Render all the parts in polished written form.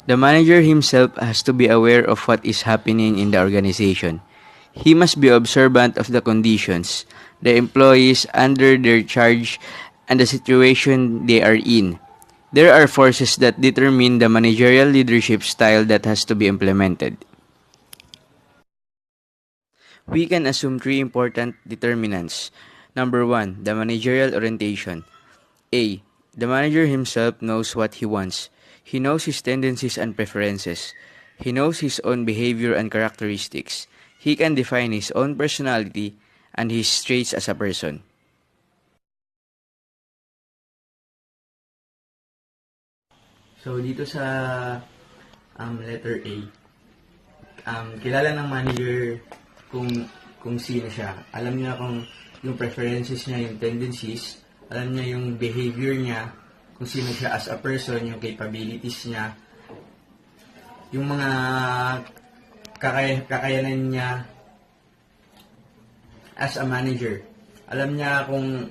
The manager himself has to be aware of what is happening in the organization. He must be observant of the conditions, the employees under their charge, and the situation they are in. There are forces that determine the managerial leadership style that has to be implemented. We can assume three important determinants. Number one, the managerial orientation. A. The manager himself knows what he wants. He knows his tendencies and preferences. He knows his own behavior and characteristics. He can define his own personality and his traits as a person. So, dito sa letter A, kilala ng manager kung sino siya. Alam niya kung yung preferences niya, yung tendencies, alam niya yung behavior niya, kung sino siya as a person, yung capabilities niya, yung mga kakayanan niya as a manager. Alam niya kung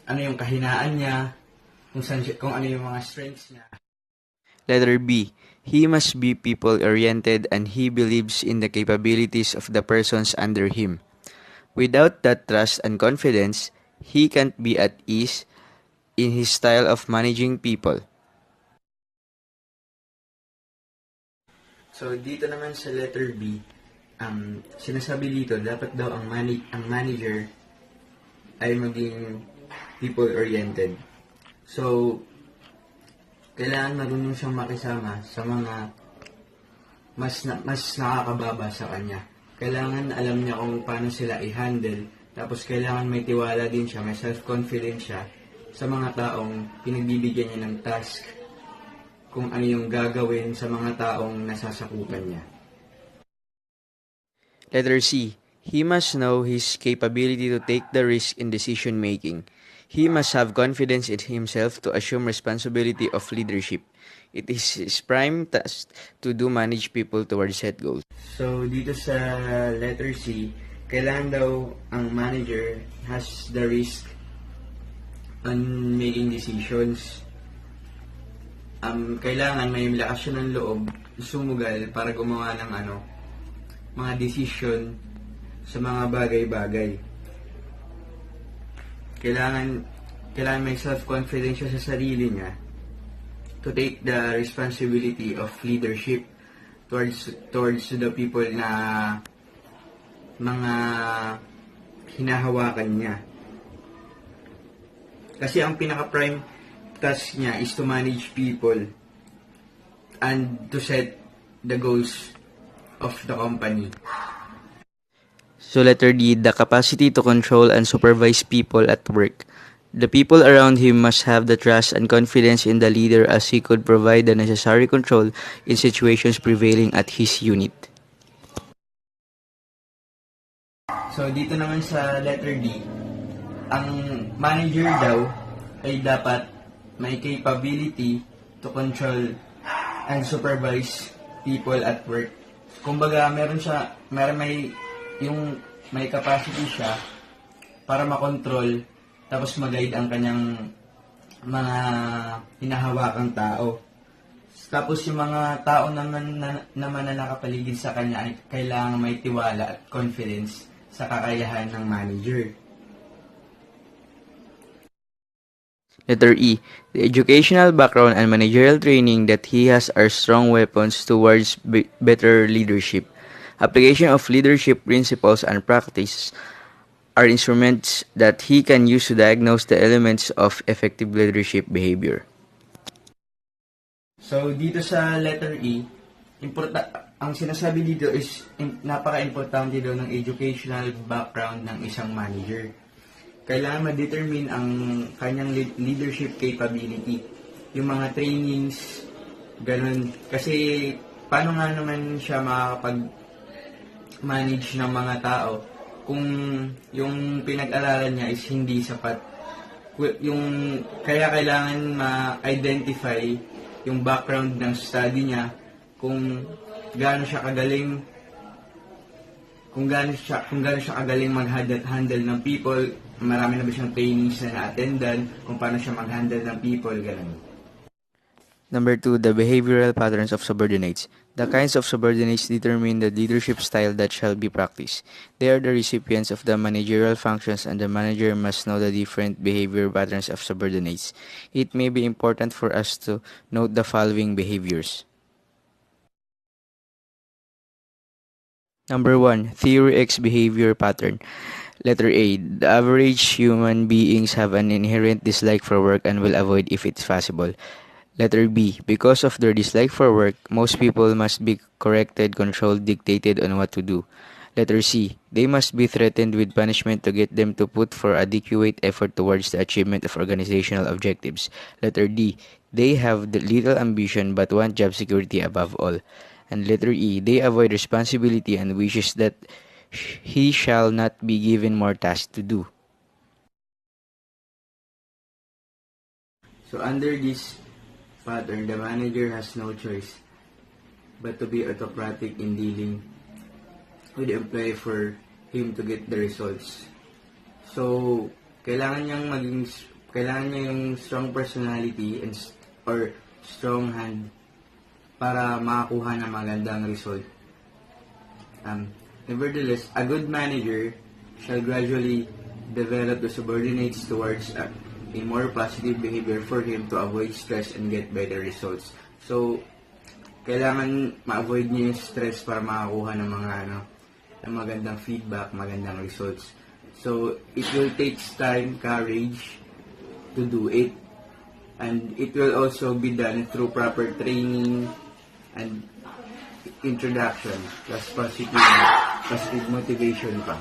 ano yung kahinaan niya, kung ano yung mga strengths niya. Letter B. He must be people-oriented and he believes in the capabilities of the persons under him. Without that trust and confidence, he can't be at ease in his style of managing people. So, dito naman sa letter B, sinasabi dito, dapat daw ang manager ay maging people-oriented. So, kailangan marunong siyang makisama sa mga mas nakakababa sa kanya. Kailangan alam niya kung paano sila i-handle. Tapos kailangan may tiwala din siya, may self-confidence siya sa mga taong pinagbibigyan niya ng task, kung ano yung gagawin sa mga taong nasasakupan niya. Letter C. He must know his capability to take the risk in decision making. He must have confidence in himself to assume responsibility of leadership. It is his prime task to manage people towards set goals. So, dito sa letter C, kailangan daw ang manager has the risk on making decisions. Kailangan may lakas siya ng loob, sumugal para gumawa ng mga decision sa mga bagay-bagay. Kailangan may self-confidence siya sa sarili niya to take the responsibility of leadership towards the people na mga hinahawakan niya. Kasi ang pinaka-prime task niya is to manage people and to set the goals of the company. So letter D, the capacity to control and supervise people at work. The people around him must have the trust and confidence in the leader as he could provide the necessary control in situations prevailing at his unit. So dito naman sa letter D, ang manager daw ay dapat may capability to control and supervise people at work. Kumbaga, may capacity siya para makontrol tapos mag-guide ang kanyang mga hinahawakang tao. Tapos yung mga tao naman na nakapaligid sa kanya ay kailangan may tiwala at confidence sa kakayahan ng manager. Letter E, the educational background and managerial training that he has are strong weapons towards better leadership. Application of leadership principles and practice are instruments that he can use to diagnose the elements of effective leadership behavior. So, dito sa letter E, ang sinasabi dito is napaka-importante daw ng educational background ng isang manager. Kailangan ma-determine ang kanyang leadership capability. Yung mga trainings, ganun. Kasi, paano nga naman siya makakapag-manage ng mga tao kung yung pinag-aralan niya is hindi sapat. Kaya kailangan ma-identify yung background ng study niya, kung gaano siya kagaling mag-handle ng people, marami na ba siyang trainings na na-attendan, kung paano siya mag-handle ng people, gano'n. Number 2, the behavioral patterns of subordinates. The kinds of subordinates determine the leadership style that shall be practiced. They are the recipients of the managerial functions, and the manager must know the different behavior patterns of subordinates. It may be important for us to note the following behaviors. Number 1, Theory X behavior pattern. Letter A. The average human beings have an inherent dislike for work and will avoid if it's possible. Letter B. Because of their dislike for work, most people must be corrected, controlled, dictated on what to do. Letter C. They must be threatened with punishment to get them to put for adequate effort towards the achievement of organizational objectives. Letter D. They have little ambition but want job security above all. And letter E. They avoid responsibility and wishes that he shall not be given more tasks to do. So under this pattern, the manager has no choice but to be autocratic in dealing with the employee for him to get the results. So, kailangan niya yung strong personality or strong hand para makakuha ng magandang result. Nevertheless, a good manager shall gradually develop the subordinates towards a more positive behavior for him to avoid stress and get better results. So, kailangan ma-avoid niya yung stress para makakuha ng ng magandang feedback, magandang results. So, it will take time, courage to do it. And it will also be done through proper training and introduction, plus positive motivation pa.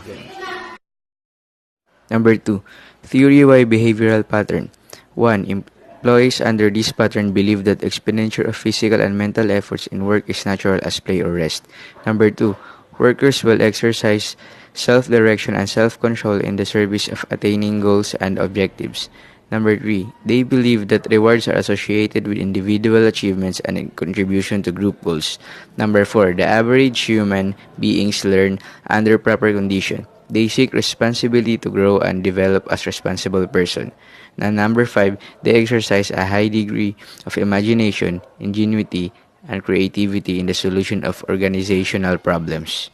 Number 2, Theory Y behavioral pattern. 1. Employees under this pattern believe that expenditure of physical and mental efforts in work is natural as play or rest. Number 2. Workers will exercise self-direction and self-control in the service of attaining goals and objectives. Number 3. They believe that rewards are associated with individual achievements and in contribution to group goals. Number 4. The average human beings learn under proper condition. They seek responsibility to grow and develop as responsible person. And number 5. They exercise a high degree of imagination, ingenuity, and creativity in the solution of organizational problems.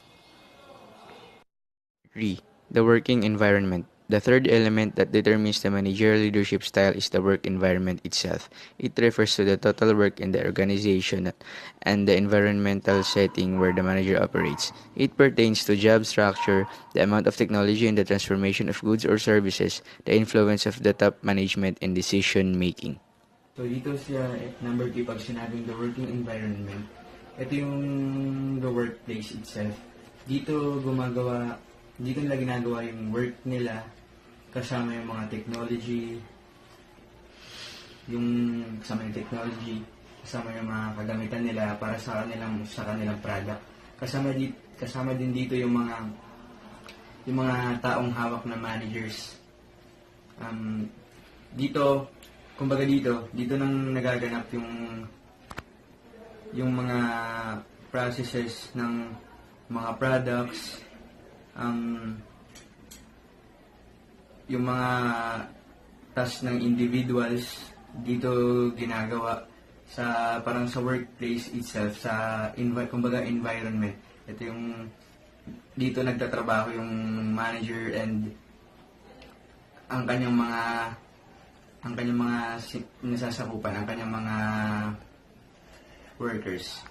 3. The working environment. The third element that determines the managerial leadership style is the work environment itself. It refers to the total work in the organization and the environmental setting where the manager operates. It pertains to job structure, the amount of technology in the transformation of goods or services, the influence of the top management in decision making. So, dito sa number 3, pag sinabing the working environment, ito yung the workplace itself. Dito nila ginagawa yung work nila kasama yung mga technology, kasama yung mga kagamitan nila para sa kanilang product. Kasama din dito yung mga taong hawak na managers. Dito nang nagaganap yung mga processes ng mga products, yung mga tasks ng individuals dito ginagawa sa workplace itself, sa environment. Ito yung dito nagtatrabaho yung manager and ang kanyang mga nasasakupan, ang kanyang mga workers.